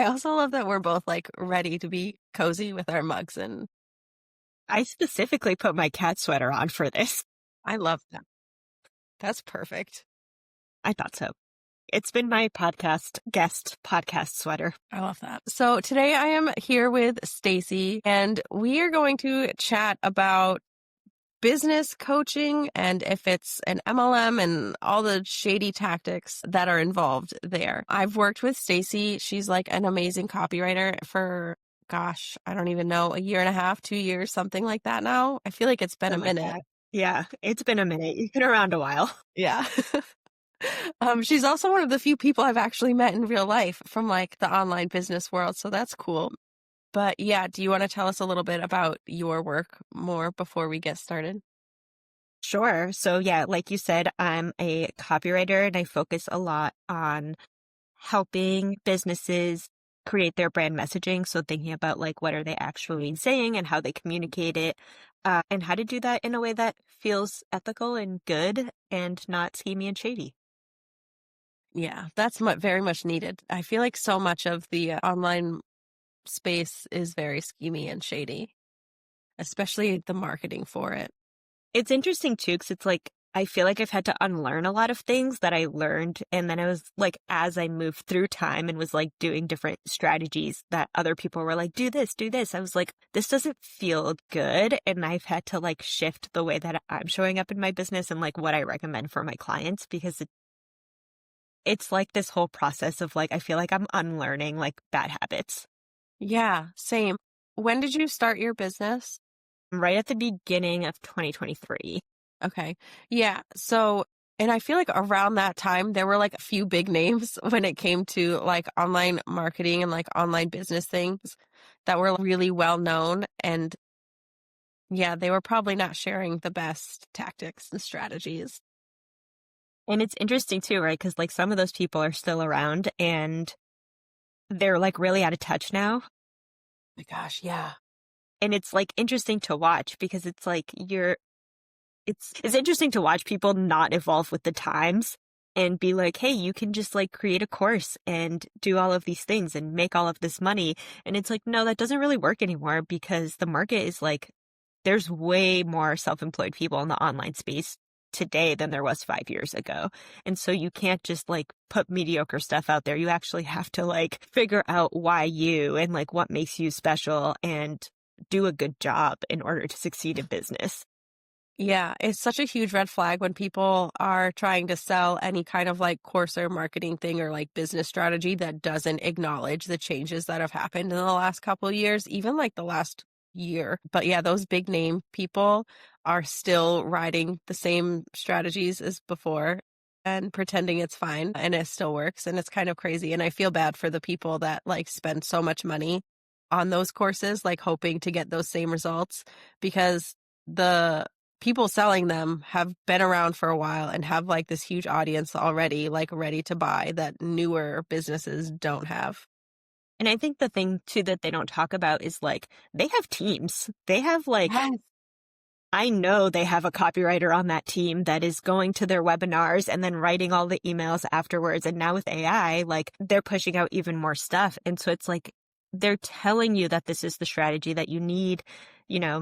I also love that we're both like ready to be cozy with our mugs, and I specifically put my cat sweater on for this. I love that. That's perfect. I thought so. It's been my guest podcast sweater. I love that. So today I am here with Stacy, and we are going to chat about business coaching and if it's an MLM and all the shady tactics that are involved there. I've worked with Stacy. She's like an amazing copywriter for, gosh, I don't even know, a year and a half, 2 years, something like that now. I feel like it's been a Something like minute. that. Yeah, it's been a minute. You've been around a while. Yeah. She's also one of the few people I've actually met in real life from like the online business world. So that's cool. But yeah, do you want to tell us a little bit about your work more before we get started? Sure. So yeah, like you said, I'm a copywriter and I focus a lot on helping businesses create their brand messaging. So thinking about like what are they actually saying and how they communicate it, and how to do that in a way that feels ethical and good and not schemy and shady. Yeah, that's very much needed. I feel like so much of the online space is very schemy and shady, especially the marketing for it. It's interesting too, because it's like, I feel like I've had to unlearn a lot of things that I learned. And then I was like, as I moved through time and was like doing different strategies that other people were like, do this, do this. I was like, this doesn't feel good. And I've had to like shift the way that I'm showing up in my business and like what I recommend for my clients, because it's like this whole process of like, I feel like I'm unlearning like bad habits. Yeah, same. When did you start your business? Right at the beginning of 2023. Okay. Yeah. So, and I feel like around that time, there were like a few big names when it came to like online marketing and like online business things that were really well known. And yeah, they were probably not sharing the best tactics and strategies. And it's interesting too, right? Because like some of those people are still around and they're like really out of touch now. My gosh, yeah. And it's like interesting to watch because it's like it's interesting to watch people not evolve with the times and be like, hey, you can just like create a course and do all of these things and make all of this money. And it's like, no, that doesn't really work anymore because the market is like, there's way more self-employed people in the online space today than there was 5 years ago. And so you can't just like put mediocre stuff out there. You actually have to like figure out why you and like what makes you special and do a good job in order to succeed in business. Yeah, it's such a huge red flag when people are trying to sell any kind of like course or marketing thing or like business strategy that doesn't acknowledge the changes that have happened in the last couple of years, even like the last year. But yeah, those big name people are still riding the same strategies as before and pretending it's fine and it still works. And it's kind of crazy. And I feel bad for the people that like spend so much money on those courses, like hoping to get those same results, because the people selling them have been around for a while and have like this huge audience already, like ready to buy, that newer businesses don't have. And I think the thing too that they don't talk about is like they have teams. They have like, Yes. I know they have a copywriter on that team that is going to their webinars and then writing all the emails afterwards. And now with AI, like they're pushing out even more stuff. And so it's like they're telling you that this is the strategy that you need,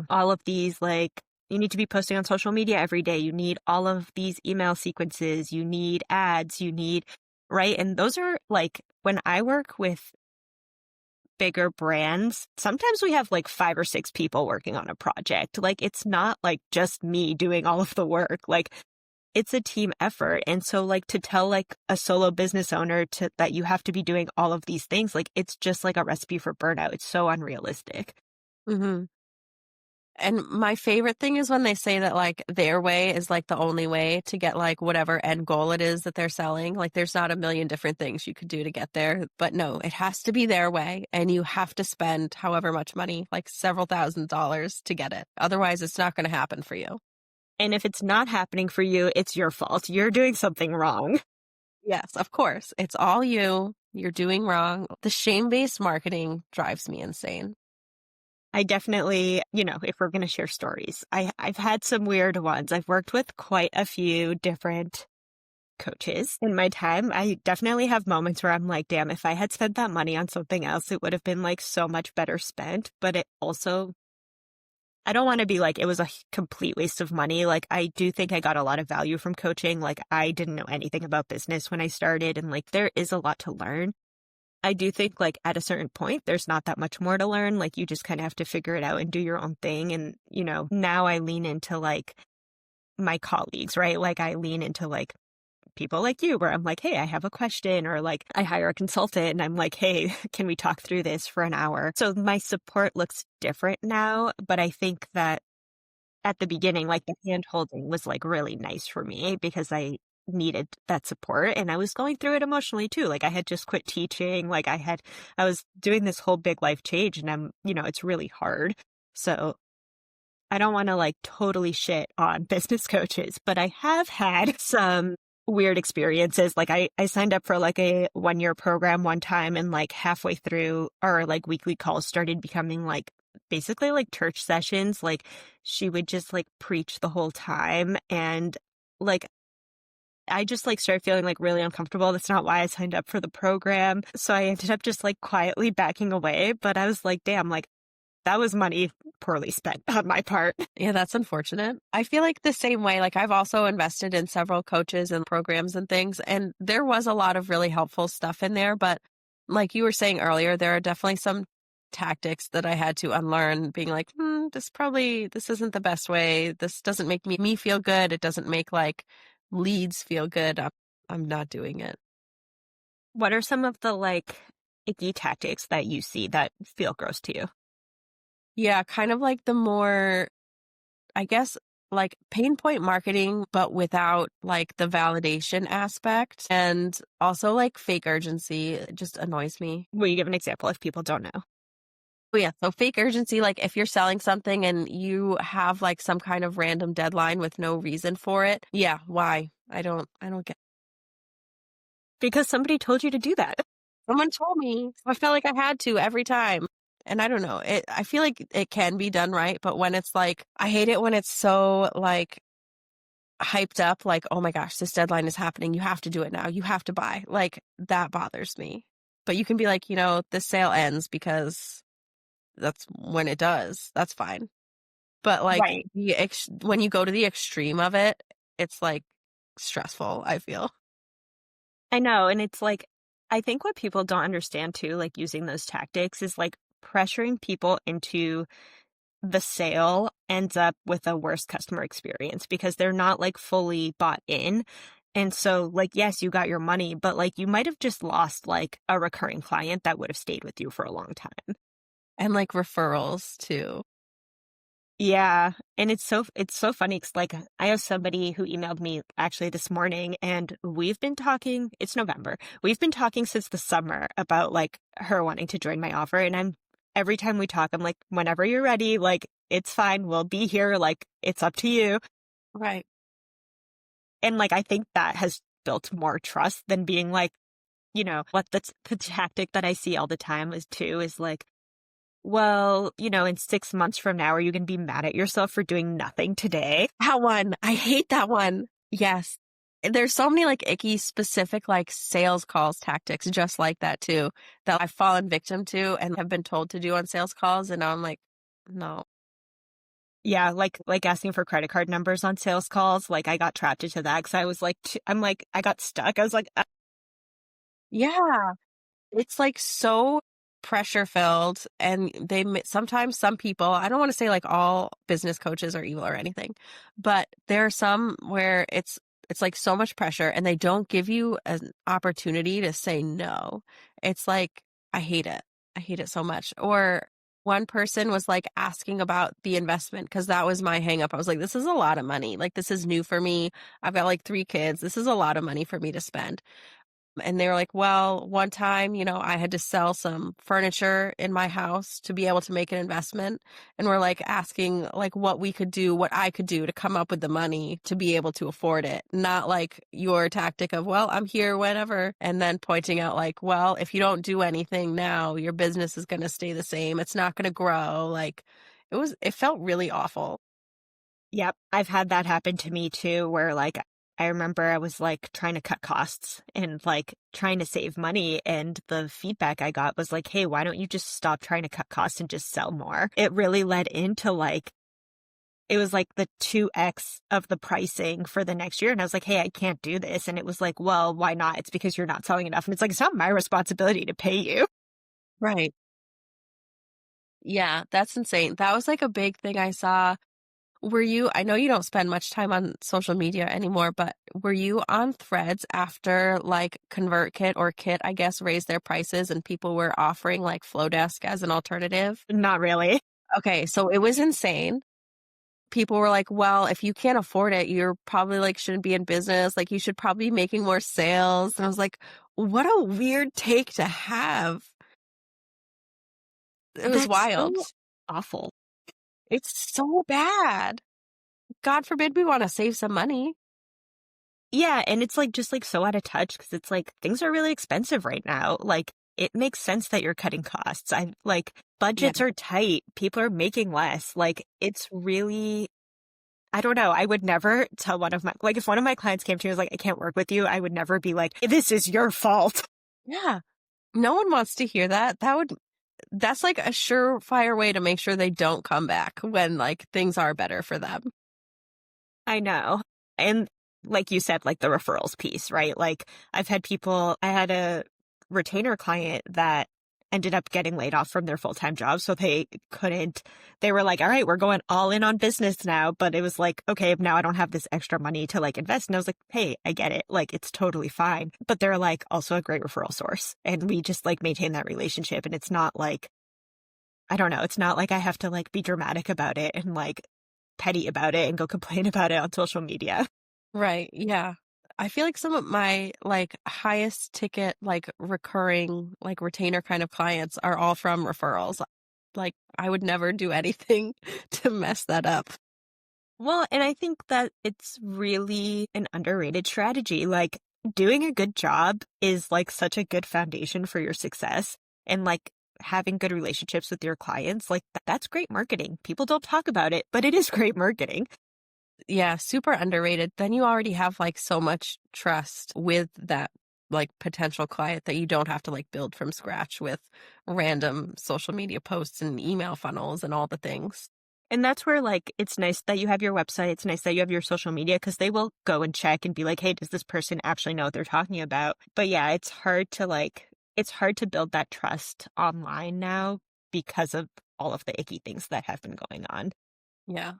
all of these like you need to be posting on social media every day. You need all of these email sequences. You need ads. You need, right? And those are like when I work with bigger brands, sometimes we have like 5 or 6 people working on a project. Like it's not like just me doing all of the work. Like it's a team effort. And so like to tell like a solo business owner that you have to be doing all of these things, like it's just like a recipe for burnout. It's so unrealistic. Hmm. And my favorite thing is when they say that like their way is like the only way to get like whatever end goal it is that they're selling. Like there's not a million different things you could do to get there, but no, it has to be their way and you have to spend however much money, like several $1,000s to get it. Otherwise, it's not going to happen for you. And if it's not happening for you, it's your fault. You're doing something wrong. Yes, of course. It's all you. You're doing wrong. The shame-based marketing drives me insane. I definitely, if we're going to share stories, I've had some weird ones. I've worked with quite a few different coaches in my time. I definitely have moments where I'm like, damn, if I had spent that money on something else, it would have been like so much better spent. But it also, I don't want to be like, it was a complete waste of money. Like, I do think I got a lot of value from coaching. Like, I didn't know anything about business when I started, and like, there is a lot to learn. I do think like at a certain point, there's not that much more to learn. Like, you just kind of have to figure it out and do your own thing. And, now I lean into like my colleagues, right? Like, I lean into like people like you where I'm like, hey, I have a question, or like I hire a consultant and I'm like, hey, can we talk through this for an hour? So my support looks different now, but I think that at the beginning, like the hand holding was like really nice for me because I needed that support and I was going through it emotionally too. Like, I had just quit teaching. Like, I was doing this whole big life change, and it's really hard. So I don't want to like totally shit on business coaches, but I have had some weird experiences. Like, I signed up for like a 1-year program one time, and like halfway through, our like weekly calls started becoming like basically like church sessions. Like, she would just like preach the whole time, and like I just like started feeling like really uncomfortable. That's not why I signed up for the program. So I ended up just like quietly backing away. But I was like, damn, like that was money poorly spent on my part. Yeah, that's unfortunate. I feel like the same way. Like, I've also invested in several coaches and programs and things, and there was a lot of really helpful stuff in there. But like you were saying earlier, there are definitely some tactics that I had to unlearn, being like, this isn't the best way. This doesn't make me feel good. It doesn't make like leads feel good. I'm not doing it. What are some of the like icky tactics that you see that feel gross to you? Yeah, kind of like the more, I guess, like pain point marketing, but without like the validation aspect, and also like fake urgency. It just annoys me. Will you give an example if people don't know? Oh yeah, so fake urgency, like if you're selling something and you have like some kind of random deadline with no reason for it. Yeah, why? I don't get. Because somebody told you to do that. Someone told me. I felt like I had to every time. And I don't know. I feel like it can be done right, but when it's like, I hate it when it's so like hyped up, like, oh my gosh, this deadline is happening. You have to do it now. You have to buy. Like, that bothers me. But you can be like, this sale ends because that's when it does. That's fine. But like Right. when you go to the extreme of it, it's like stressful, I feel. I know. And it's like, I think what people don't understand too, like using those tactics is like pressuring people into the sale ends up with a worse customer experience because they're not like fully bought in. And so like, yes, you got your money, but like you might have just lost like a recurring client that would have stayed with you for a long time. And like referrals too. Yeah. And it's so funny 'cause like I have somebody who emailed me actually this morning, and we've been talking, it's November. We've been talking since the summer about like her wanting to join my offer. And every time we talk, I'm like, whenever you're ready, like it's fine. We'll be here. Like it's up to you. Right. And like, I think that has built more trust than being like, what the tactic that I see all the time is like, well, in 6 months from now, are you going to be mad at yourself for doing nothing today? That one. I hate that one. Yes. There's so many like icky specific like sales calls tactics just like that too that I've fallen victim to and have been told to do on sales calls. And now I'm like, no. Yeah, like asking for credit card numbers on sales calls. Like I got trapped into that because I was like, I'm like, I got stuck. I was like, Yeah. It's like so pressure filled, and sometimes some people, I don't want to say like all business coaches are evil or anything, but there are some where it's like so much pressure and they don't give you an opportunity to say no. It's like, I hate it. I hate it so much. Or one person was like asking about the investment because that was my hang up. I was like, this is a lot of money. Like, this is new for me. I've got like 3 kids. This is a lot of money for me to spend. And they were like, well, one time, I had to sell some furniture in my house to be able to make an investment. And we're like asking like what we could do, what I could do to come up with the money to be able to afford it. Not like your tactic of, well, I'm here whenever. And then pointing out like, well, if you don't do anything now, your business is going to stay the same. It's not going to grow. Like, it felt really awful. yep, I've had that happen to me too, where like I remember I was like trying to cut costs and like trying to save money. And the feedback I got was like, hey, why don't you just stop trying to cut costs and just sell more? It really led into like, it was like the 2x of the pricing for the next year. And I was like, hey, I can't do this. And it was like, well, why not? It's because you're not selling enough. And it's like, it's not my responsibility to pay you. Right. Yeah, that's insane. That was like a big thing I saw. I know you don't spend much time on social media anymore, but were you on Threads after like ConvertKit or Kit, I guess, raised their prices and people were offering like Flowdesk as an alternative? Not really. Okay, so it was insane. People were like, well, if you can't afford it, you're probably like shouldn't be in business. Like you should probably be making more sales. And I was like, what a weird take to have. It was That's wild. so awful. It's so bad. God forbid we want to save some money. Yeah, and it's like just like so out of touch because it's like things are really expensive right now. Like it makes sense that you're cutting costs. I like Yeah. budgets are tight. People are making less. Like it's really, I don't know. I would never tell one of my, like if one of my clients came to me and was like, I can't work with you, I would never be like, this is your fault. Yeah. No one wants to hear that. That's like a surefire way to make sure they don't come back when like things are better for them. I know. And like you said, like the referrals piece, right? Like I had a retainer client that ended up getting laid off from their full-time job. So they were like, all right, we're going all in on business now. But it was like, okay, now I don't have this extra money to like invest. And I was like, hey, I get it. Like it's totally fine. But they're like also a great referral source. And we just like maintain that relationship. And it's not like, I don't know, it's not like I have to like be dramatic about it and like petty about it and go complain about it on social media. Right. Yeah. I feel like some of my like highest ticket, like recurring, like retainer kind of clients are all from referrals. Like I would never do anything to mess that up. Well, and I think that it's really an underrated strategy. Like doing a good job is like such a good foundation for your success and like having good relationships with your clients. Like that's great marketing. People don't talk about it, but it is great marketing. Yeah. Super underrated. Then you already have like so much trust with that like potential client that you don't have to like build from scratch with random social media posts and email funnels and all the things. And that's where like it's nice that you have your website. It's nice that you have your social media because they will go and check and be like, hey, does this person actually know what they're talking about? But yeah, it's hard to build that trust online now because of all of the icky things that have been going on. Yeah.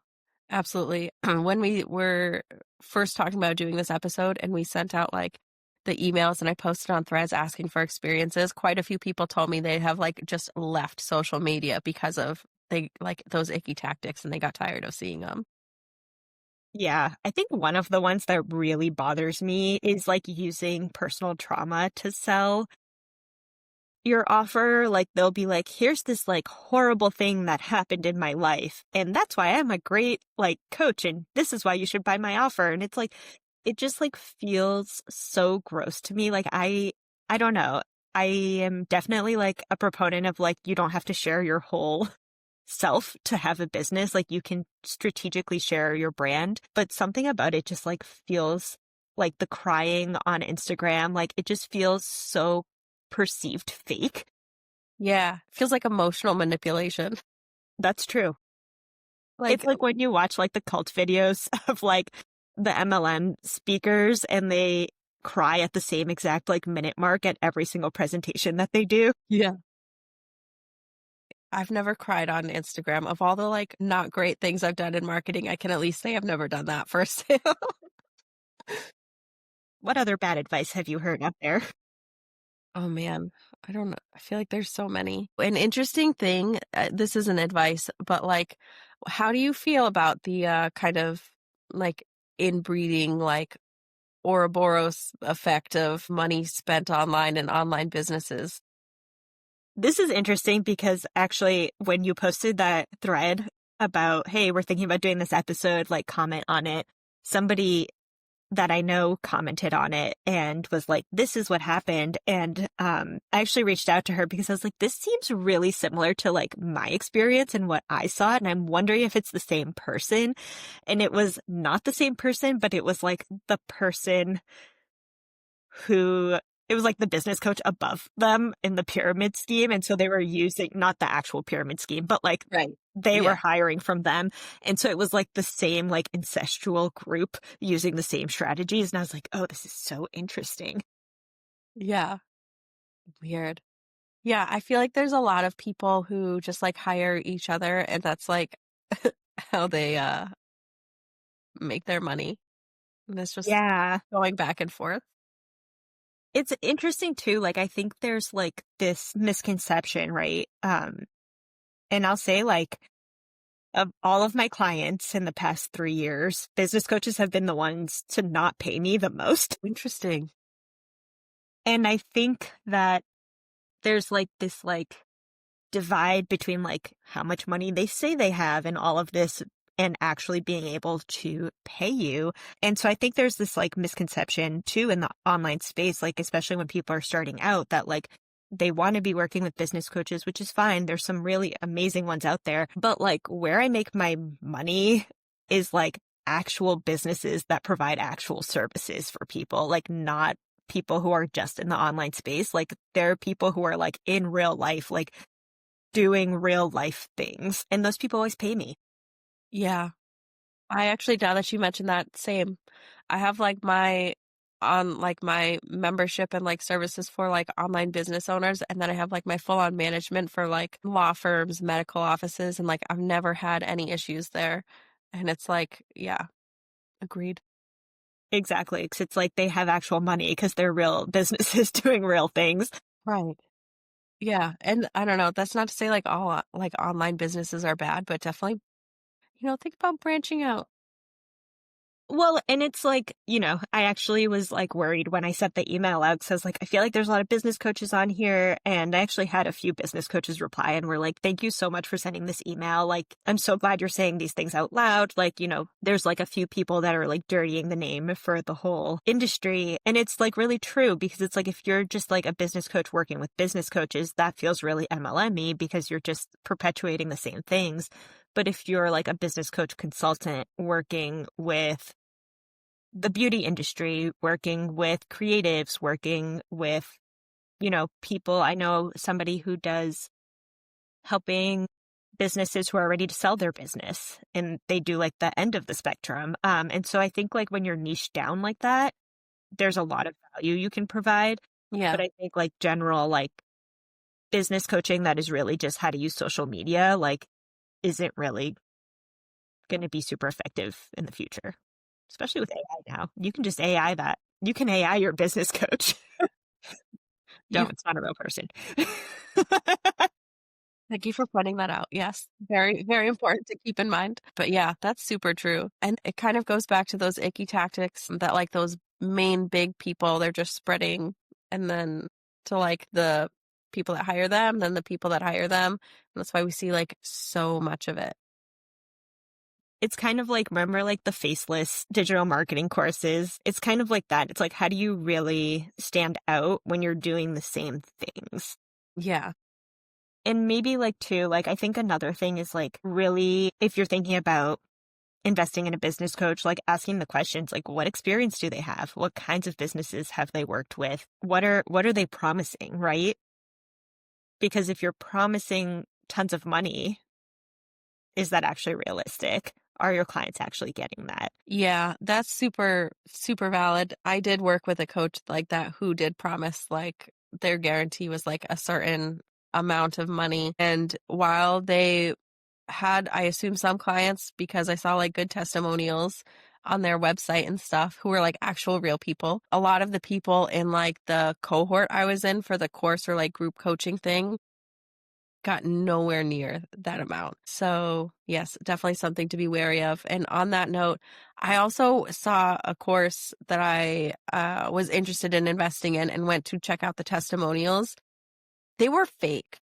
Absolutely. When we were first talking about doing this episode and we sent out like the emails and I posted on Threads asking for experiences, quite a few people told me they have like just left social media because of they like those icky tactics and they got tired of seeing them. Yeah, I think one of the ones that really bothers me is like using personal trauma to sell your offer. Like they'll be like, here's this like horrible thing that happened in my life. And that's why I'm a great like coach. And this is why you should buy my offer. And it's like, it just like feels so gross to me. Like I don't know. I am definitely like a proponent of like, you don't have to share your whole self to have a business. Like you can strategically share your brand, but something about it just like feels like the crying on Instagram. Like it just feels so perceived fake. Yeah. Feels like emotional manipulation. That's true. Like, It's like when you watch like the cult videos of like the MLM speakers and they cry at the same exact like minute mark at every single presentation that they do. yeah. I've never cried on Instagram. Of all the like not great things I've done in marketing, I can at least say I've never done that for a sale. What other bad advice have you heard out there? Oh man, I don't know. I feel like there's so many. An interesting thing, this isn't advice, but like, how do you feel about the kind of like inbreeding, like Ouroboros effect of money spent online and online businesses? This is interesting because actually when you posted that thread about, hey, we're thinking about doing this episode, like comment on it, somebody that I know commented on it and was like, this is what happened. And I actually reached out to her because I was like, this seems really similar to like my experience and what I saw. And I'm wondering if it's the same person. And it was not the same person, but it was like the person who it was like the business coach above them in the pyramid scheme. And so they were using not the actual pyramid scheme, but like Right. they were Yeah. hiring from them. And so it was like the same like incestual group using the same strategies. And I was like, oh, this is so interesting. Yeah. Weird. Yeah, I feel like there's a lot of people who just like hire each other and that's like how they make their money. And it's just Yeah. going back and forth. It's interesting too. Like I think there's like this misconception, right? And I'll say like of all of my clients in the past 3 years, business coaches have been the ones to not pay me the most. Interesting. And I think that there's like this like divide between like how much money they say they have and all of this and actually being able to pay you. And so I think there's this like misconception too in the online space, like especially when people are starting out that like they want to be working with business coaches, which is fine. There's some really amazing ones out there, but like where I make my money is like actual businesses that provide actual services for people, like not people who are just in the online space. Like there are people who are like in real life, like doing real life things. And those people always pay me. Yeah. I actually, now that you mentioned that, same. I have like my membership and like services for like online business owners. And then I have like my full on management for like law firms, medical offices. And like I've never had any issues there. And it's like, yeah, agreed. Exactly. Because it's like they have actual money because they're real businesses doing real things. Right. Yeah. And I don't know. That's not to say like all like online businesses are bad, but definitely, think about branching out. Well, and it's like, I actually was like worried when I sent the email out because I was like, I feel like there's a lot of business coaches on here. And I actually had a few business coaches reply and were like, thank you so much for sending this email. Like, I'm so glad you're saying these things out loud. Like, there's like a few people that are like dirtying the name for the whole industry. And it's like really true because it's like if you're just like a business coach working with business coaches, that feels really MLM-y because you're just perpetuating the same things. But if you're like a business coach consultant working with the beauty industry, working with creatives, working with, people. I know somebody who does helping businesses who are ready to sell their business and they do like the end of the spectrum. And so I think like when you're niche down like that, there's a lot of value you can provide. Yeah. But I think like general, like business coaching that is really just how to use social media, like isn't really going to be super effective in the future, especially with AI now. You can just AI that. You can AI your business coach. You Don't, it's not a real person. Thank you for pointing that out. Yes. Very, very important to keep in mind. But yeah, that's super true. And it kind of goes back to those icky tactics that like those main big people, they're just spreading and then to like the people that hire them, then the people that hire them. And that's why we see like so much of it. It's kind of like, remember like the faceless digital marketing courses? It's kind of like that. It's like, how do you really stand out when you're doing the same things? Yeah. And maybe like too, like I think another thing is like really, if you're thinking about investing in a business coach, like asking the questions, like what experience do they have? What kinds of businesses have they worked with? What are they promising, right? Because if you're promising tons of money, is that actually realistic? Are your clients actually getting that? Yeah, that's super, super valid. I did work with a coach like that who did promise like their guarantee was like a certain amount of money. And while they had, I assume, some clients because I saw like good testimonials on their website and stuff who were like actual real people. A lot of the people in like the cohort I was in for the course or like group coaching thing got nowhere near that amount. So yes, definitely something to be wary of. And on that note, I also saw a course that I was interested in investing in and went to check out the testimonials. They were fake.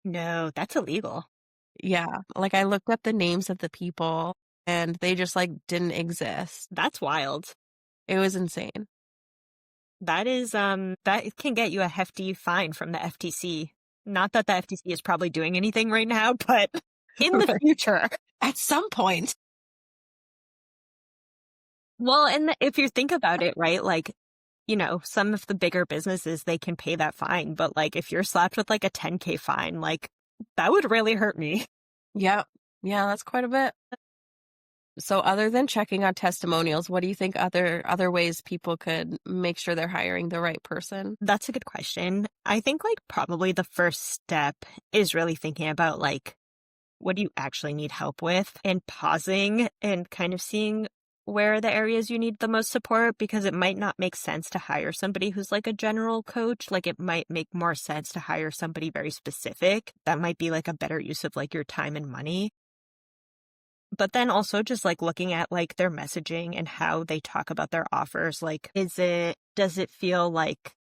No, that's illegal. Yeah. Like I looked up the names of the people and they just like didn't exist. That's wild. It was insane. That is, that can get you a hefty fine from the FTC. Not that the FTC is probably doing anything right now, but in the Right. future. At some point. Well, and if you think about it, right, like, you know, some of the bigger businesses, they can pay that fine. But like, if you're slapped with like a 10K fine, like that would really hurt me. Yeah. Yeah, that's quite a bit. So other than checking on testimonials, what do you think other ways people could make sure they're hiring the right person? That's a good question. I think like probably the first step is really thinking about like, what do you actually need help with, and pausing and kind of seeing where are the areas you need the most support, because it might not make sense to hire somebody who's like a general coach. Like it might make more sense to hire somebody very specific. That might be like a better use of like your time and money. But then also just like looking at like their messaging and how they talk about their offers. Like, does it feel like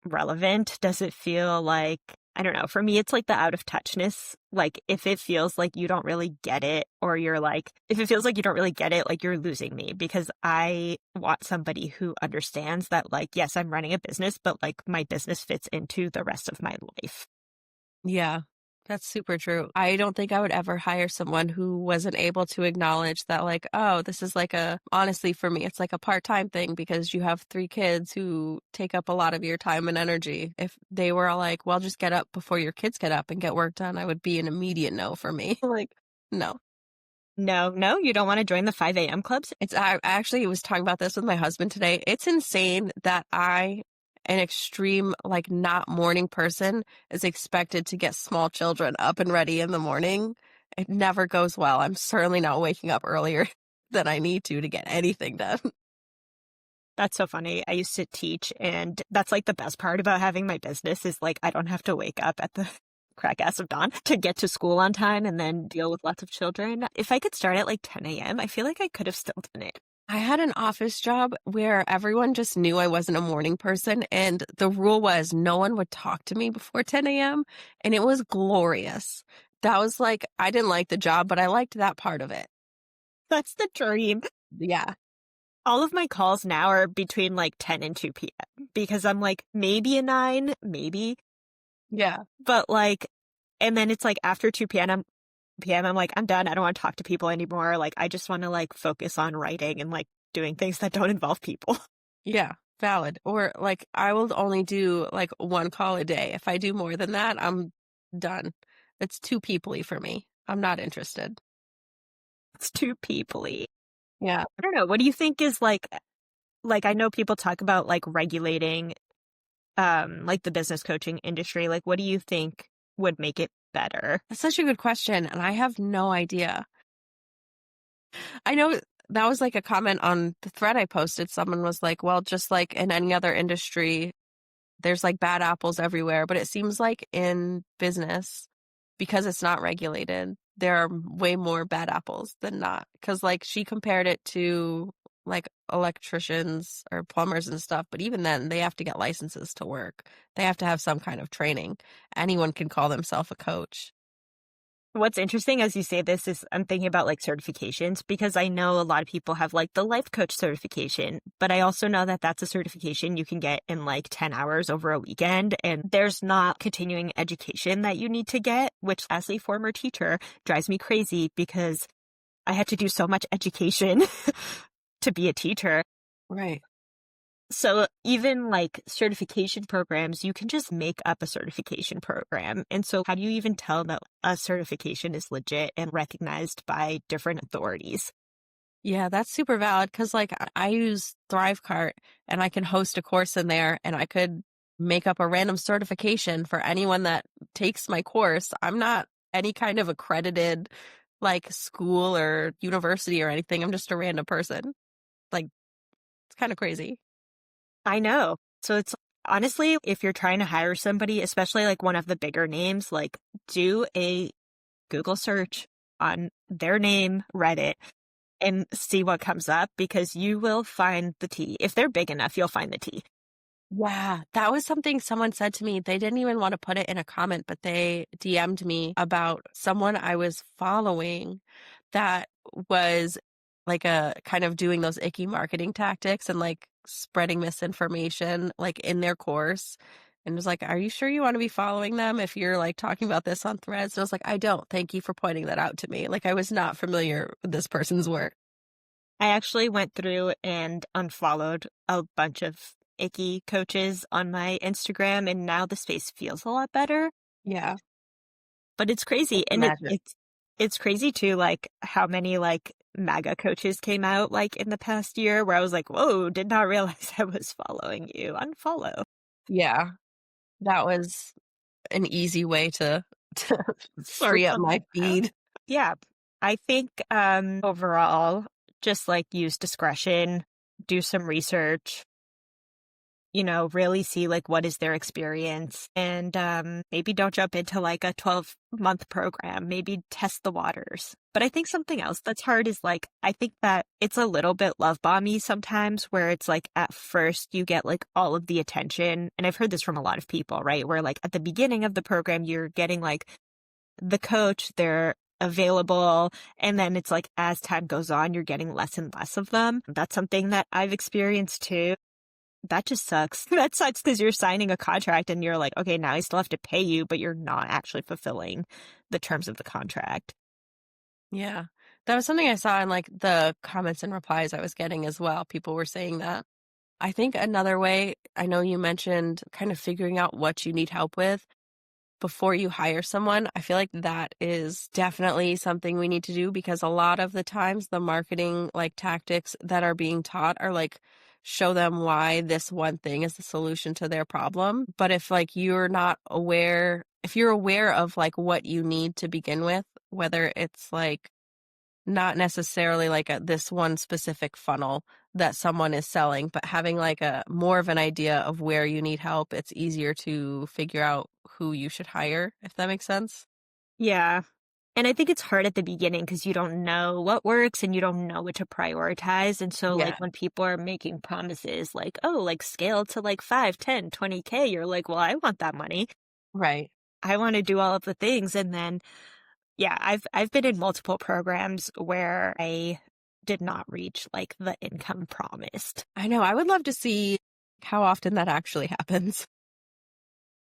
relevant? Does it feel like, I don't know, for me, it's like the out of touchness. Like if it feels like you don't really get it, or you're like, if it feels like you don't really get it, like you're losing me, because I want somebody who understands that, like, yes, I'm running a business, but like my business fits into the rest of my life. Yeah, that's super true. I don't think I would ever hire someone who wasn't able to acknowledge that, like, oh, this is like honestly, for me, it's like a part-time thing because you have 3 kids who take up a lot of your time and energy. If they were all like, well, just get up before your kids get up and get work done, I would be an immediate no for me. Like, no. No, you don't want to join the 5 a.m. clubs? I actually was talking about this with my husband today. It's insane that an extreme, like not morning person, is expected to get small children up and ready in the morning. It never goes well. I'm certainly not waking up earlier than I need to get anything done. That's so funny. I used to teach, and that's like the best part about having my business is like I don't have to wake up at the crack ass of dawn to get to school on time and then deal with lots of children. If I could start at like 10 a.m., I feel like I could have still done it. I had an office job where everyone just knew I wasn't a morning person, and the rule was no one would talk to me before 10 a.m., and it was glorious. That was like, I didn't like the job, but I liked that part of it. That's the dream. Yeah. All of my calls now are between like 10 and 2 p.m. because I'm like, maybe a 9, maybe. Yeah. But like, and then it's like after 2 p.m., I'm like, I'm done. I don't want to talk to people anymore. Like, I just want to like focus on writing and like doing things that don't involve people. Yeah. Valid. Or like, I will only do like one call a day. If I do more than that, I'm done. It's too people-y for me. I'm not interested. It's too people-y. Yeah. I don't know. What do you think is like I know people talk about like regulating like the business coaching industry. Like what do you think would make it better? That's such a good question, and I have no idea. I know that was like a comment on the thread I posted. Someone was like, well, just like in any other industry, there's like bad apples everywhere. But it seems like in business, because it's not regulated, there are way more bad apples than not. Because like she compared it to like electricians or plumbers and stuff. But even then, they have to get licenses to work. They have to have some kind of training. Anyone can call themselves a coach. What's interesting as you say this is I'm thinking about like certifications, because I know a lot of people have like the life coach certification, but I also know that that's a certification you can get in like 10 hours over a weekend. And there's not continuing education that you need to get, which as a former teacher drives me crazy because I had to do so much education to be a teacher. Right. So even like certification programs, you can just make up a certification program. And so how do you even tell that a certification is legit and recognized by different authorities? Yeah, that's super valid because like I use Thrivecart and I can host a course in there and I could make up a random certification for anyone that takes my course. I'm not any kind of accredited like school or university or anything. I'm just a random person. Like it's kind of crazy. I know. So it's honestly, if you're trying to hire somebody, especially like one of the bigger names, like do a Google search on their name, Reddit, and see what comes up, because you will find the tea. If they're big enough, you'll find the tea. Yeah, that was something someone said to me. They didn't even want to put it in a comment, but they DM'd me about someone I was following that was like a kind of doing those icky marketing tactics and like spreading misinformation like in their course. And was like, "Are you sure you want to be following them if you're like talking about this on threads?" And I was like, "I don't. Thank you for pointing that out to me." Like I was not familiar with this person's work. I actually went through and unfollowed a bunch of icky coaches on my Instagram, and now the space feels a lot better. Yeah, But it's I crazy, can and imagine. it's crazy too, like how many like MAGA coaches came out like in the past year, where I was like, "Whoa, did not realize I was following you. Unfollow." Yeah, that was an easy way to to Sort free up my something out. feed. Yeah, I think overall, just like use discretion, do some research, really see like what is their experience and maybe don't jump into like a 12-month program, maybe test the waters. But I think something else that's hard is like, I think that it's a little bit love bomby sometimes where it's like at first you get like all of the attention. And I've heard this from a lot of people, right? Where like at the beginning of the program, you're getting like the coach, they're available. And then it's like as time goes on, you're getting less and less of them. That's something that I've experienced too. That just sucks. That sucks because you're signing a contract and you're like, okay, now I still have to pay you, but you're not actually fulfilling the terms of the contract. Yeah. That was something I saw in like the comments and replies I was getting as well. People were saying that. I think another way, I know you mentioned kind of figuring out what you need help with before you hire someone. I feel like that is definitely something we need to do because a lot of the times the marketing like tactics that are being taught are like show them why this one thing is the solution to their problem. But if like you're not aware, if you're aware of like what you need to begin with, whether it's like not necessarily like this one specific funnel that someone is selling, but having like a more of an idea of where you need help, it's easier to figure out who you should hire, if that makes sense. Yeah. And I think it's hard at the beginning because you don't know what works and you don't know what to prioritize. And so, like, Yeah. when people are making promises like, oh, like scale to like 5, 10, 20K, you're like, well, I want that money. Right. I want to do all of the things. And then, yeah, I've been in multiple programs where I did not reach like the income promised. I know. I would love to see how often that actually happens.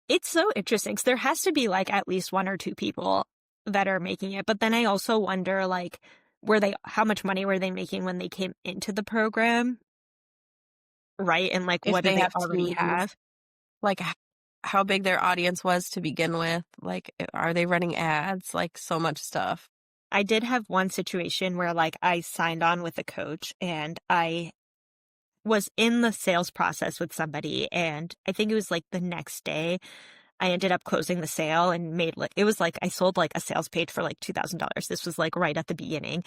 It's so interesting 'cause there has to be like at least one or two people that are making it. But then I also wonder like, how much money were they making when they came into the program? Right. And like, If what do they they have already teams, have? like how big their audience was to begin with, like are they running ads, like so much stuff. I did have one situation where like I signed on with a coach and I was in the sales process with somebody. And I think it was like the next day I ended up closing the sale and made like, it was like I sold like a sales page for like $2,000. This was like right at the beginning.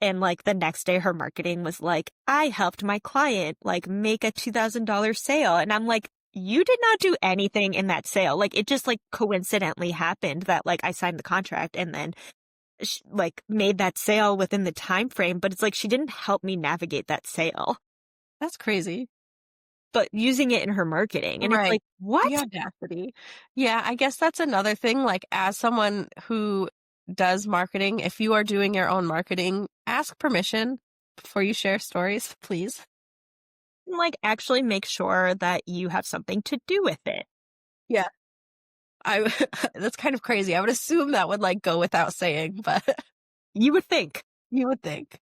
And like the next day, her marketing was like, I helped my client like make a $2,000 sale. And I'm like, you did not do anything in that sale. Like it just like coincidentally happened that like I signed the contract and then like made that sale within the time frame. But it's like she didn't help me navigate that sale, That's crazy. but using it in her marketing. And it's Right. like, what? The audacity. Yeah, I guess that's another thing, like, as someone who does marketing, if you are doing your own marketing, ask permission before you share stories, please. Like actually make sure that you have something to do with it. Yeah. I that's kind of crazy. I would assume that would, like, go without saying, but You would think. you would think.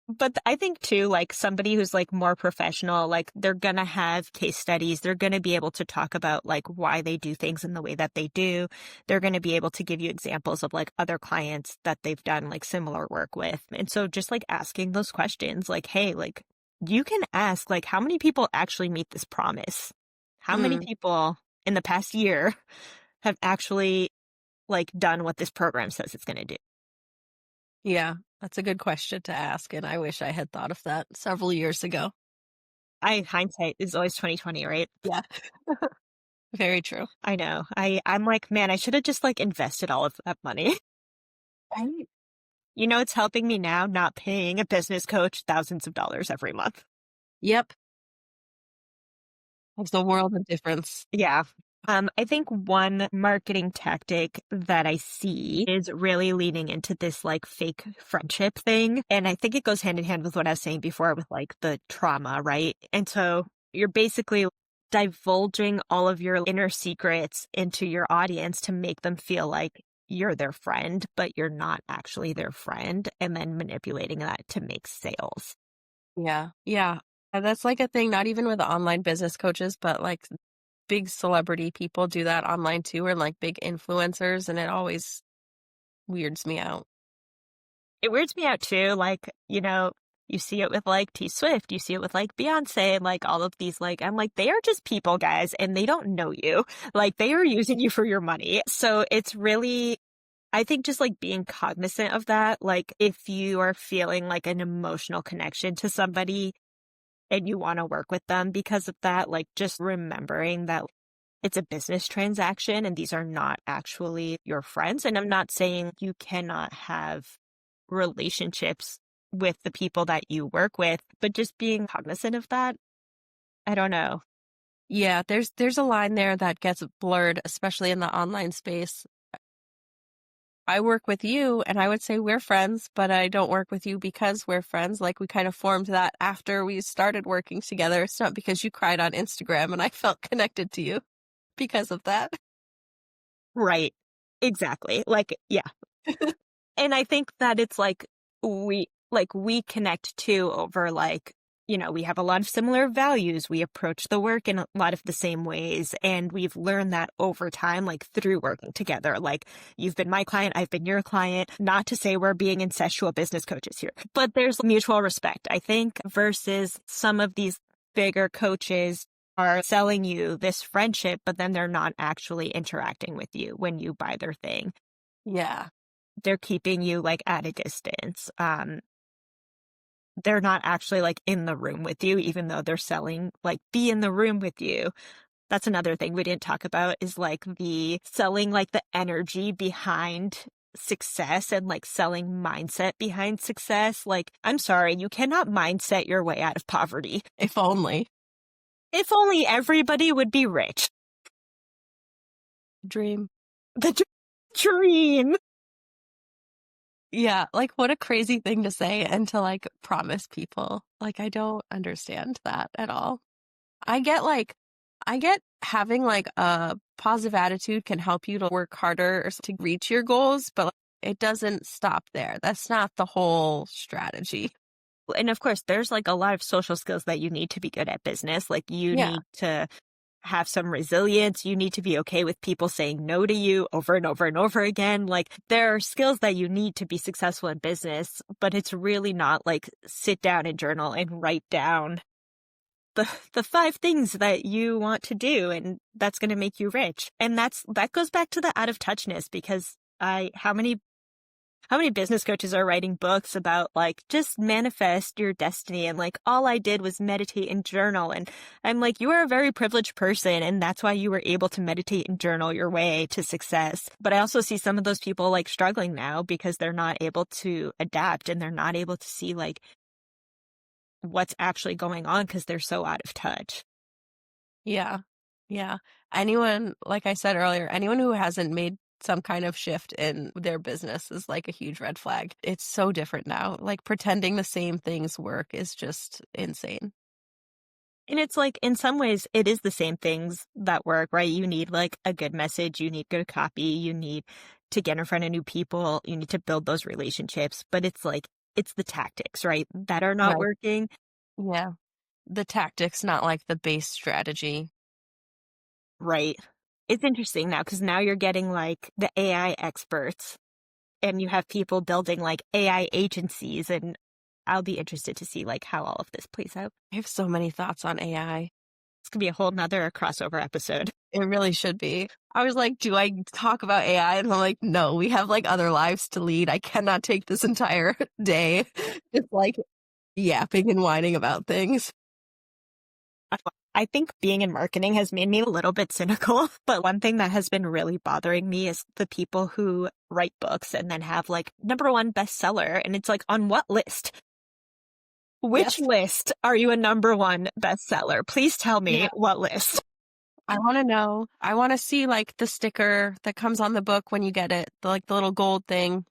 But I think too, like somebody who's like more professional, like they're going to have case studies. They're going to be able to talk about like why they do things in the way that they do. They're going to be able to give you examples of like other clients that they've done like similar work with. And so just like asking those questions, like, hey, like you can ask like how many people actually meet this promise? How many Mm, people in the past year have actually like done what this program says it's going to do? yeah, that's a good question to ask, and I wish I had thought of that several years ago. Hindsight is always 2020, right? Yeah, very true. I know. I'm like, man, I should have just like invested all of that money. Right? It's helping me now not paying a business coach thousands of dollars every month. Yep. Makes a world of difference. Yeah. I think one marketing tactic that I see is really leaning into this like fake friendship thing. And I think it goes hand in hand with what I was saying before with like the trauma, right? And so you're basically divulging all of your inner secrets into your audience to make them feel like you're their friend, but you're not actually their friend, and then manipulating that to make sales. Yeah. Yeah. And that's like a thing, not even with online business coaches, but like big celebrity people do that online too, or like big influencers, and it always weirds me out. It weirds me out too. Like, you see it with like T Swift, you see it with like Beyonce and like all of these, like, I'm like, they are just people, guys, and they don't know you. Like, they are using you for your money. So it's really, I think just like being cognizant of that. Like, if you are feeling like an emotional connection to somebody and you want to work with them because of that, like, just remembering that it's a business transaction and these are not actually your friends. And I'm not saying you cannot have relationships with the people that you work with, but just being cognizant of that. I don't know. Yeah, there's a line there that gets blurred, especially in the online space. I work with you and I would say we're friends, but I don't work with you because we're friends. Like we kind of formed that after we started working together. It's not because you cried on Instagram and I felt connected to you because of that. Right. Exactly. Like, yeah. And I think that it's like we connect too over like, we have a lot of similar values. We approach the work in a lot of the same ways. And we've learned that over time, like through working together. Like you've been my client, I've been your client. Not to say we're being incestual business coaches here, but there's mutual respect, I think, versus some of these bigger coaches are selling you this friendship, but then they're not actually interacting with you when you buy their thing. Yeah. They're keeping you like at a distance. They're not actually like in the room with you, even though they're selling like be in the room with you. That's another thing we didn't talk about is like the selling like the energy behind success and like selling mindset behind success. Like, I'm sorry, you cannot mindset your way out of poverty. If only. If only everybody would be rich. Dream. The dream. Yeah, like what a crazy thing to say and to like promise people. Like I don't understand that at all. I get having like a positive attitude can help you to work harder or to reach your goals, but like, it doesn't stop there. That's not the whole strategy. And of course, there's like a lot of social skills that you need to be good at business. Like you Yeah, need to have some resilience. You need to be okay with people saying no to you over and over and over again. Like there are skills that you need to be successful in business, but it's really not like sit down and journal and write down the 5 things that you want to do and that's going to make you rich. And that goes back to the out of touchness because how many business coaches are writing books about like just manifest your destiny and like all I did was meditate and journal, and I'm like, you are a very privileged person and that's why you were able to meditate and journal your way to success. But I also see some of those people like struggling now because they're not able to adapt and they're not able to see like what's actually going on because they're so out of touch. yeah, yeah. Anyone, like I said earlier, anyone who hasn't made some kind of shift in their business is like a huge red flag. It's so different now. Like pretending the same things work is just insane. And it's like, in some ways, it is the same things that work, right? You need like a good message, you need good copy, you need to get in front of new people, you need to build those relationships. But it's like, it's the tactics, right? That are not Right. working. Yeah. The tactics, not like the base strategy. Right. It's interesting now because now you're getting like the AI experts and you have people building like AI agencies. And I'll be interested to see like how all of this plays out. I have so many thoughts on AI. It's going to be a whole nother crossover episode. It really should be. I was like, do I talk about AI? And I'm like, no, we have like other lives to lead. I cannot take this entire day just like yapping and whining about things. I think being in marketing has made me a little bit cynical, but one thing that has been really bothering me is the people who write books and then have like #1 bestseller. And it's like, on what list? Which Yes. list are you a #1 bestseller? Please tell me Yeah. what list. I wanna know. I wanna see, like, the sticker that comes on the book when you get it, the little gold thing.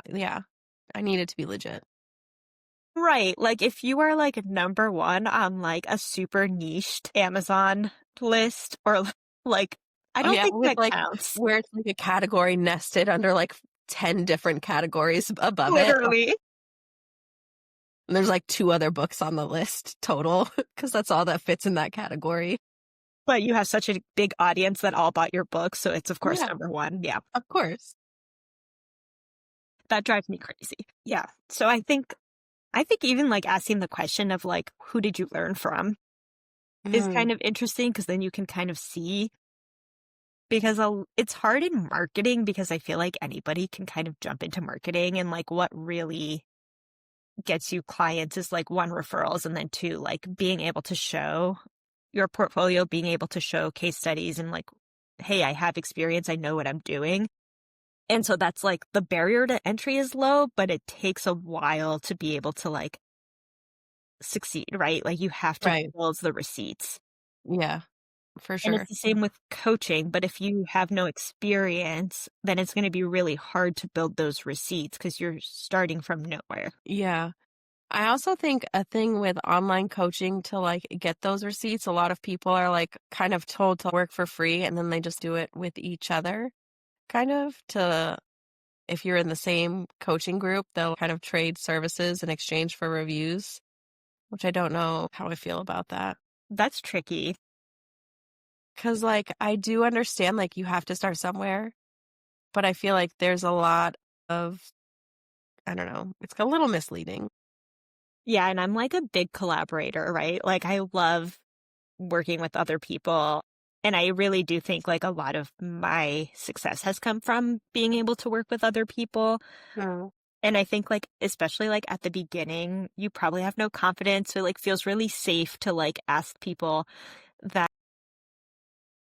Yeah. I need it to be legit. Right. Like if you are like number one on like a super niched Amazon list or like, I Oh, don't yeah, think with, that like counts. where it's, like, a category nested under, like, 10 different categories above it. Literally. And there's, like, 2 other books on the list total because that's all that fits in that category. But you have such a big audience that all bought your book. So it's, of course, Yeah, number one. Yeah. of course. That drives me crazy. Yeah. So I think even like asking the question of like, who did you learn from is Mm, kind of interesting because then you can kind of see because it's hard in marketing because I feel like anybody can kind of jump into marketing and like what really gets you clients is like one, referrals, and then two, like being able to show your portfolio, being able to show case studies and like, hey, I have experience, I know what I'm doing. And so that's like the barrier to entry is low, but it takes a while to be able to like succeed, right? Like you have to right. build the receipts. Yeah, for And it's sure. the same with coaching, but if you have no experience, then it's going to be really hard to build those receipts because you're starting from nowhere. Yeah. I also think a thing with online coaching to, like, get those receipts, a lot of people are, like, kind of told to work for free, and then they just do it with each other, kind of, to if you're in the same coaching group, they'll kind of trade services in exchange for reviews, which I don't know how I feel about that. That's tricky. 'Cause, like, I do understand, like, you have to start somewhere, but I feel like there's a lot of I don't know, it's a little misleading. Yeah, and I'm like a big collaborator, right? Like I love working with other people. And I really do think like a lot of my success has come from being able to work with other people. Mm. And I think like especially like at the beginning, you probably have no confidence. So it like feels really safe to like ask people that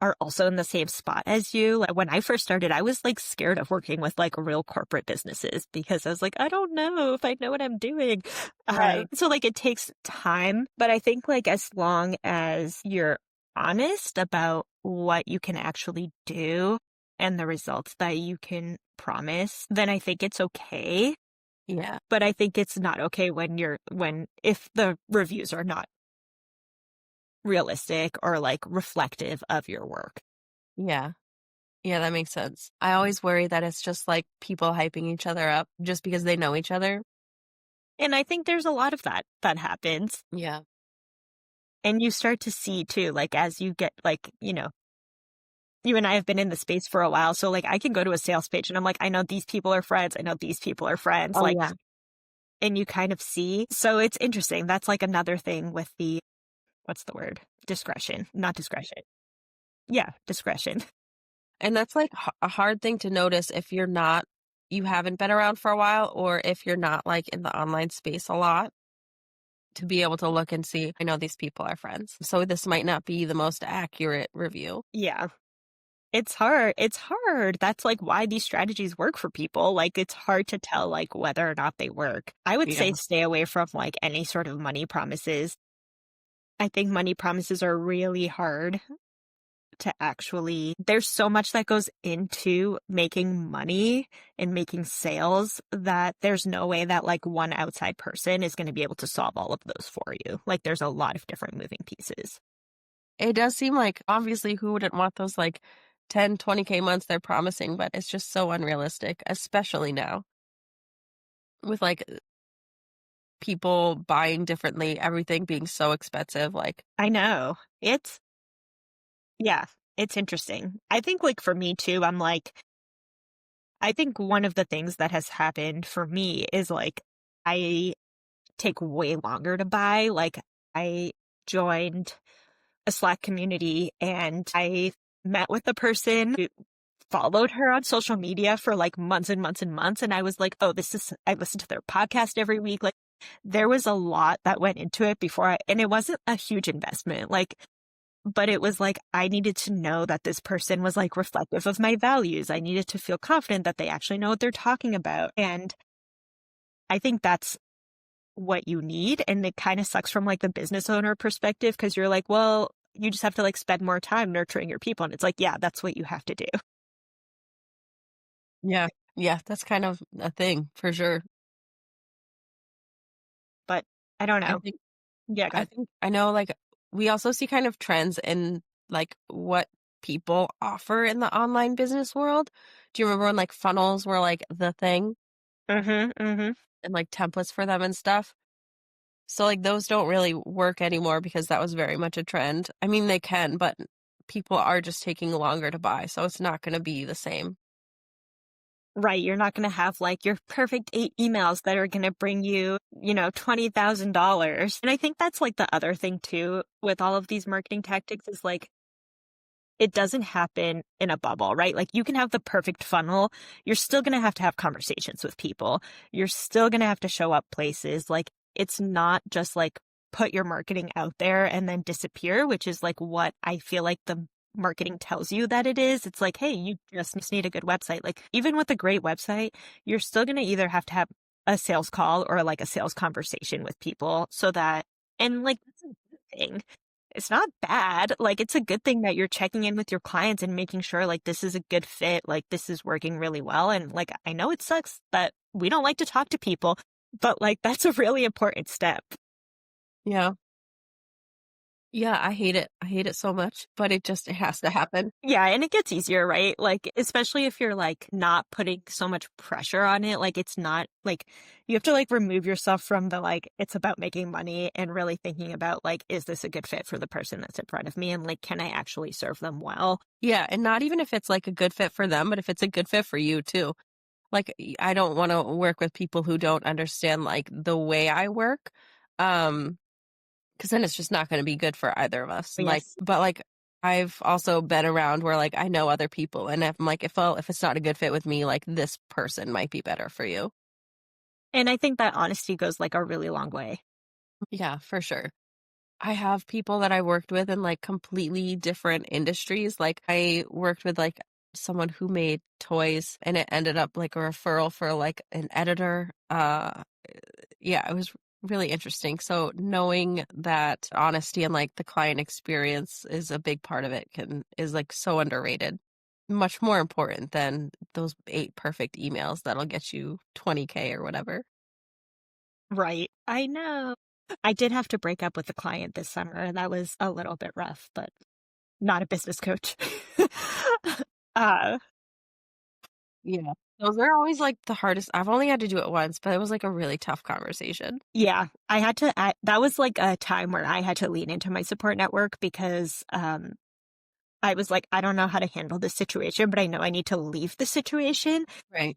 are also in the same spot as you. Like, when I first started, I was like scared of working with like real corporate businesses because I was like, I don't know if I know what I'm doing. Right. So like it takes time, but I think like as long as you're honest about what you can actually do and the results that you can promise, then I think it's okay. Yeah. But I think it's not okay if the reviews are not realistic or like reflective of your work. Yeah. Yeah, that makes sense. I always worry that it's just, like, people hyping each other up just because they know each other. And I think there's a lot of that happens. Yeah. And you start to see too, like as you get like, you and I have been in the space for a while. So like I can go to a sales page and I'm like, I know these people are friends. I know these people are friends. Oh, Like, yeah. and you kind of see. So it's interesting. That's like another thing with the, what's the word? Discretion, not discretion. Yeah, discretion. And that's, like, a hard thing to notice if you haven't been around for a while or if you're not, like, in the online space a lot to be able to look and see, "I know these people are friends, so this might not be the most accurate review." Yeah. It's hard. It's hard. That's like why these strategies work for people. Like it's hard to tell like whether or not they work. I would Yeah. say stay away from like any sort of money promises. I think money promises are really hard to actually, there's so much that goes into making money and making sales that there's no way that like one outside person is going to be able to solve all of those for you. Like there's a lot of different moving pieces. It does seem like obviously who wouldn't want those, like, 10, 20K months they're promising, but it's just so unrealistic, especially now with, like, people buying differently, everything being so expensive, like I know. Yeah, it's interesting. I think like for me too, I think one of the things that has happened for me is like I take way longer to buy. Like I joined a Slack community and I met with the person who followed her on social media for like months and months and months. And I was like, oh, I listened to their podcast every week. Like there was a lot that went into it and it wasn't a huge investment. Like, but it was like, I needed to know that this person was like reflective of my values. I needed to feel confident that they actually know what they're talking about. And I think that's what you need. And it kind of sucks from like the business owner perspective because you're like, well, you just have to like spend more time nurturing your people. And it's like, yeah, that's what you have to do. Yeah. Yeah, that's kind of a thing for sure. But I don't I know. think Yeah, go I ahead. think I know, like, we also see kind of trends in, like, what people offer in the online business world. Do you remember when, like, funnels were, like, the thing Mm-hmm. Mm-hmm. and, like, templates for them and stuff? So, like, those don't really work anymore because that was very much a trend. I mean, they can, but people are just taking longer to buy, so it's not gonna be the same. Right. You're not going to have like your perfect 8 emails that are going to bring you, $20,000. And I think that's like the other thing too with all of these marketing tactics is like, it doesn't happen in a bubble, right? Like you can have the perfect funnel. You're still going to have conversations with people. You're still going to have to show up places. Like it's not just like put your marketing out there and then disappear, which is like what I feel like the marketing tells you that it is. It's like, hey, you just need a good website. Like even with a great website, you're still going to either have to have a sales call or like a sales conversation with people so that, and like that's a good thing. It's not bad. Like, it's a good thing that you're checking in with your clients and making sure, like, this is a good fit. Like, this is working really well. And, like, I know it sucks that we don't like to talk to people, but, like, that's a really important step. Yeah. Yeah, I hate it. I hate it so much, but it has to happen. Yeah. And it gets easier, right? Like, especially if you're, like, not putting so much pressure on it. Like, it's not like you have to, like, remove yourself from the, like, it's about making money and really thinking about, like, is this a good fit for the person that's in front of me? And, like, can I actually serve them well? Yeah, and not even if it's, like, a good fit for them, but if it's a good fit for you too. Like, I don't wanna work with people who don't understand, like, the way I work, um, because then it's just not gonna be good for either of us, like Yes. but, like, I've also been around where, like, I know other people, and if I'm like, if it's not a good fit with me, like, this person might be better for you." And I think that honesty goes, like, a really long way. Yeah, for sure. I have people that I worked with in, like, completely different industries, like, I worked with, like, someone who made toys, and it ended up, like, a referral for, like, an editor, yeah, it was really interesting, so knowing that honesty and, like, the client experience is a big part of it is, like, so underrated. Much more important than those 8 perfect emails that'll get you 20K or whatever. Right. I know. I did have to break up with a client this summer. That was a little bit rough, but not a business coach. uh, Yeah. Those are always, like, the hardest. I've only had to do it once, but it was, like, a really tough conversation. yeah, that was like a time where I had to lean into my support network because I was like, I don't know how to handle this situation, but I know I need to leave the situation. Right.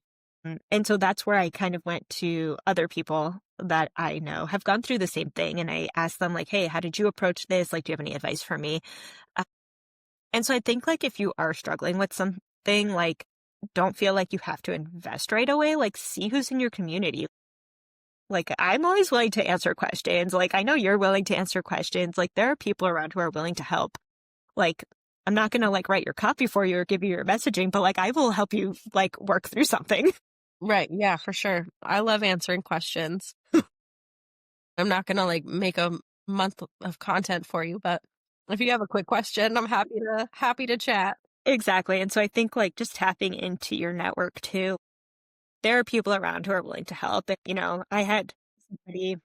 And so that's where I kind of went to other people that I know have gone through the same thing. And I asked them, like, hey, how did you approach this? Like, do you have any advice for me? And so I think like if you are struggling with something, like don't feel like you have to invest right away. Like see who's in your community. Like I'm always willing to answer questions. Like I know you're willing to answer questions. Like there are people around who are willing to help. Like I'm not gonna like write your copy for you or give you your messaging, but like I will help you like work through something. Right, yeah, for sure. I love answering questions. I'm not gonna, like, make a month of content for you, but if you have a quick question, I'm happy to chat. Exactly. And so I think like just tapping into your network too. There are people around who are willing to help. And, I had somebody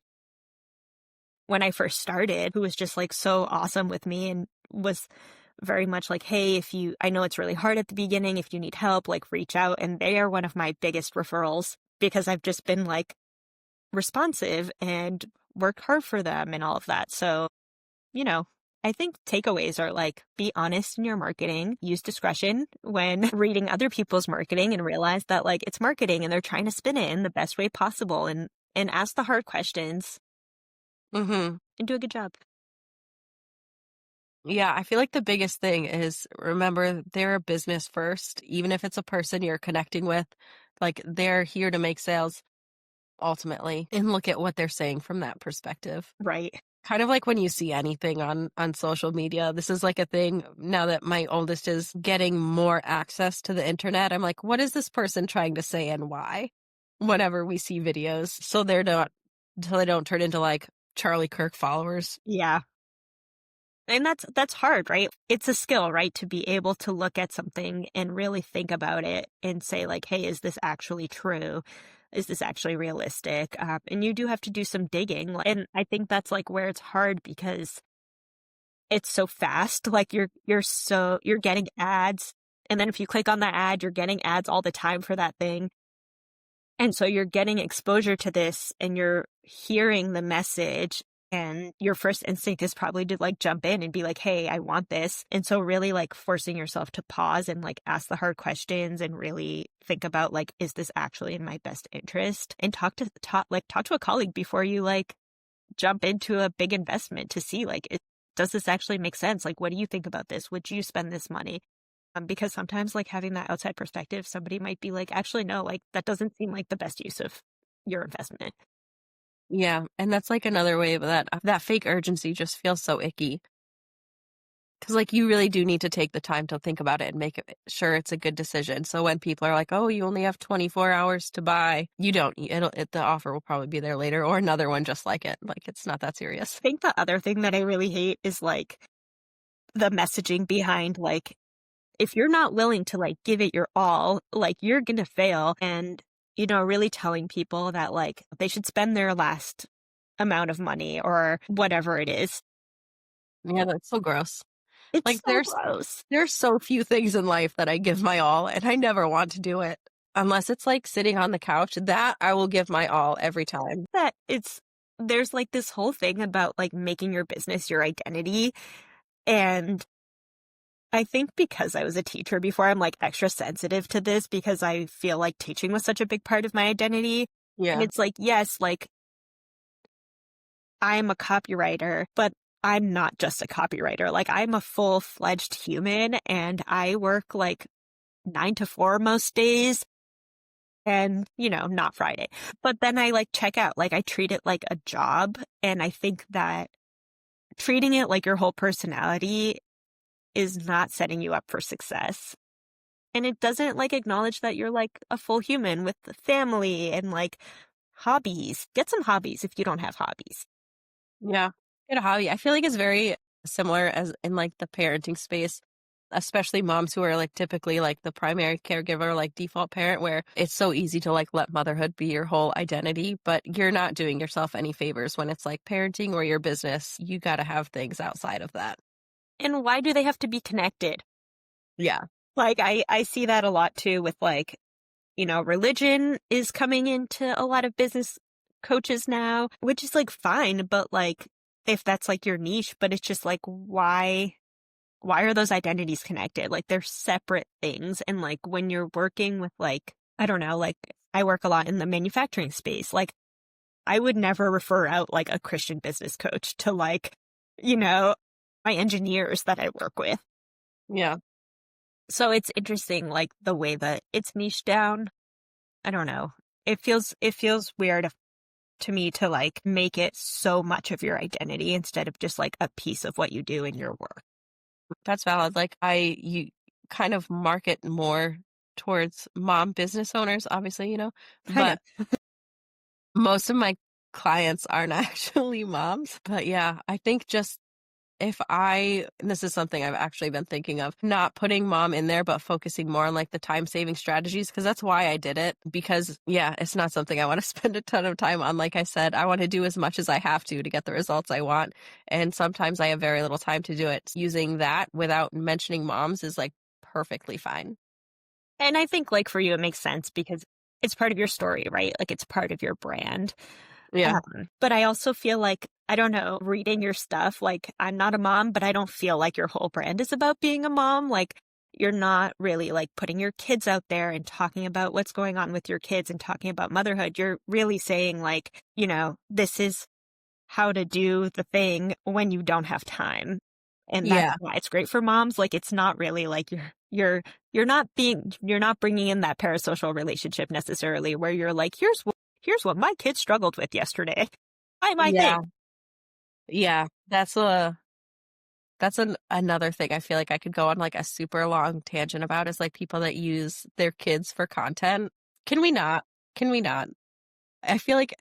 when I first started who was just like so awesome with me and was very much like, hey, I know it's really hard at the beginning. If you need help, like reach out. And they are one of my biggest referrals because I've just been like responsive and work hard for them and all of that. So, you know, I think takeaways are like be honest in your marketing, use discretion when reading other people's marketing and realize that like it's marketing and they're trying to spin it in the best way possible and ask the hard questions Mhm. and do a good job. Yeah, I feel like the biggest thing is remember they're a business first, even if it's a person you're connecting with, like, they're here to make sales ultimately, and look at what they're saying from that perspective. Right. Kind of like when you see anything on social media, this is like a thing now that my oldest is getting more access to the internet. I'm like, what is this person trying to say and why? Whenever we see videos, so they don't turn into like Charlie Kirk followers. Yeah. And that's hard, right? It's a skill, right? To be able to look at something and really think about it and say like, "Hey, is this actually true? Is this actually realistic?" And you do have to do some digging. And I think that's like where it's hard because it's so fast. Like you're getting ads, and then if you click on the ad, you're getting ads all the time for that thing. And so you're getting exposure to this and you're hearing the message, and your first instinct is probably to like jump in and be like, "Hey, I want this." And so really like forcing yourself to pause and like ask the hard questions and really think about like, is this actually in my best interest? And talk to a colleague before you like jump into a big investment to see like, does this actually make sense? Like, what do you think about this? Would you spend this money? Because sometimes like having that outside perspective, somebody might be like, actually, no, like that doesn't seem like the best use of your investment. Yeah, and that's like another way of that fake urgency just feels so icky. Because like you really do need to take the time to think about it and make sure it's a good decision. So when people are like, "Oh, you only have 24 hours to buy," you don't. The offer will probably be there later, or another one just like it. Like it's not that serious. I think the other thing that I really hate is like the messaging behind like, if you're not willing to like give it your all, like you're going to fail. And, really telling people that like they should spend their last amount of money or whatever it is. Yeah, that's so gross. It's Like so gross. there's so few things in life that I give my all, and I never want to do it unless it's like sitting on the couch. That I will give my all every time. That there's like this whole thing about like making your business your identity. And I think because I was a teacher before, I'm like extra sensitive to this because I feel like teaching was such a big part of my identity. And Yeah. it's like, yes, like I'm a copywriter, but I'm not just a copywriter. Like I'm a full-fledged human and I work like 9 to 4 most days and, not Friday. But then I like check out, like I treat it like a job. And I think that treating it like your whole personality is not setting you up for success. And it doesn't like acknowledge that you're like a full human with a family and like hobbies. Get some hobbies if you don't have hobbies. Yeah. Get a hobby. I feel like it's very similar as in like the parenting space, especially moms who are like typically like the primary caregiver, like default parent, where it's so easy to like let motherhood be your whole identity, but you're not doing yourself any favors when it's like parenting or your business. You got to have things outside of that. And why do they have to be connected? Yeah. Like I see that a lot too with like, religion is coming into a lot of business coaches now, which is like fine, but like if that's like your niche, but it's just like why are those identities connected? Like they're separate things. And like when you're working with like, I don't know, like I work a lot in the manufacturing space. Like I would never refer out like a Christian business coach to like, my engineers that I work with. Yeah. So it's interesting, like the way that it's niched down. I don't know. It feels weird to me to like make it so much of your identity instead of just like a piece of what you do in your work. That's valid. Like you kind of market more towards mom business owners, obviously, Kind but of. most of my clients aren't actually moms. But yeah, I think just and this is something I've actually been thinking of, not putting mom in there, but focusing more on like the time saving strategies. Cause that's why I did it. Because yeah, it's not something I want to spend a ton of time on. Like I said, I want to do as much as I have to get the results I want. And sometimes I have very little time to do it. Using that without mentioning moms is like perfectly fine. And I think like for you, it makes sense because it's part of your story, right? Like it's part of your brand. Yeah. But I also feel like, I don't know, reading your stuff, like I'm not a mom, but I don't feel like your whole brand is about being a mom. Like you're not really like putting your kids out there and talking about what's going on with your kids and talking about motherhood. You're really saying like, this is how to do the thing when you don't have time. And that's Yeah. why it's great for moms. Like it's not really like you're not bringing in that parasocial relationship necessarily where you're like, here's what my kids struggled with yesterday. I my Yeah. thing. Yeah. That's another thing I feel like I could go on like a super long tangent about is like people that use their kids for content. Can we not? Can we not? I feel like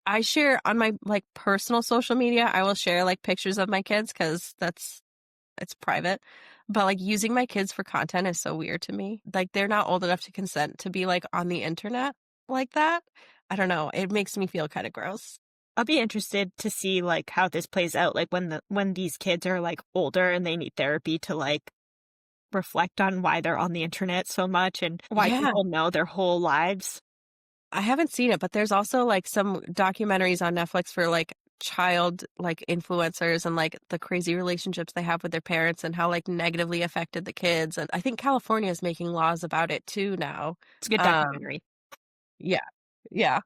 I share on my, like, personal social media, I will share, like, pictures of my kids because it's private, but, like, using my kids for content is so weird to me. Like, they're not old enough to consent to be, like, on the internet like that. I don't know, it makes me feel kinda gross. I'll be interested to see like how this plays out, like when these kids are like older and they need therapy to like reflect on why they're on the internet so much and why Yeah, people know their whole lives. I haven't seen it, but there's also, like, some documentaries on Netflix for, like, child, like, influencers and, like, the crazy relationships they have with their parents and how, like, negatively affected the kids, and I think California is making laws about it too now. It's a good Um, documentary. yeah, yeah,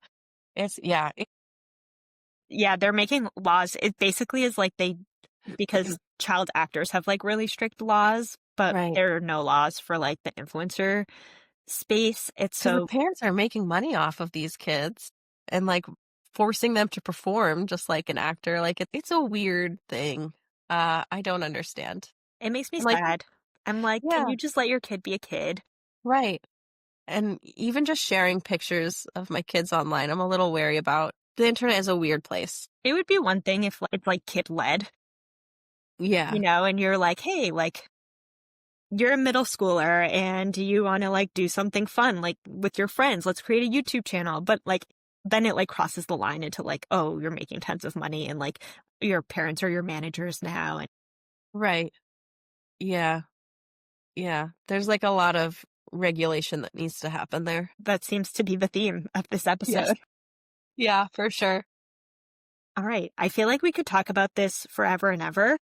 it Yeah, they're making laws. It basically is like they because child actors have like really strict laws, but right. there are no laws for like the influencer space. It's 'Cause the so parents are making money off of these kids and, like, forcing them to perform just like an actor, like, it's a weird thing. I don't understand. it makes me And, like sad. I'm like, can yeah, you just let your kid be a kid? right. And even just sharing pictures of my kids online, I'm a little wary about. The internet is a weird place. It would be one thing if like, it's like kid led, Yeah, and you're like, hey, like you're a middle schooler and you want to like do something fun like with your friends. Let's create a YouTube channel. But like then it like crosses the line into like, oh, you're making tons of money and like your parents are your managers now. And right. Yeah, yeah. There's, like, a lot of regulation that needs to happen there. that seems to be the theme of this episode. Yes. Yeah, for sure. All right. I feel like we could talk about this forever and ever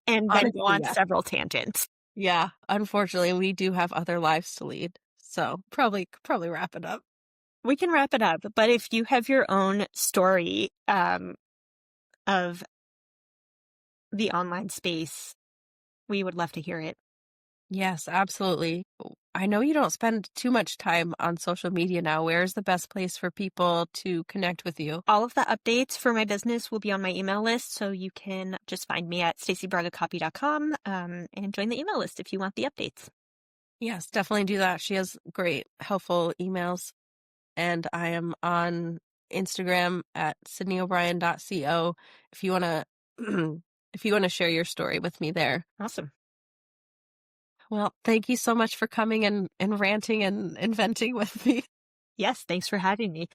and then go Honestly, on yeah. several tangents. Yeah, unfortunately, we do have other lives to lead, so probably wrap it up. We can wrap it up, but if you have your own story of the online space, we would love to hear it. Yes, absolutely. I know you don't spend too much time on social media now. Where's the best place for people to connect with you? All of the updates for my business will be on my email list, so you can just find me at stacybragacopy.com and join the email list if you want the updates. Yes, definitely do that. She has great, helpful emails, and I am on Instagram at sydneyobrien.co if you wanna if you wanna share your story with me there. Awesome. Well, thank you so much for coming and ranting and venting with me. Yes, thanks for having me.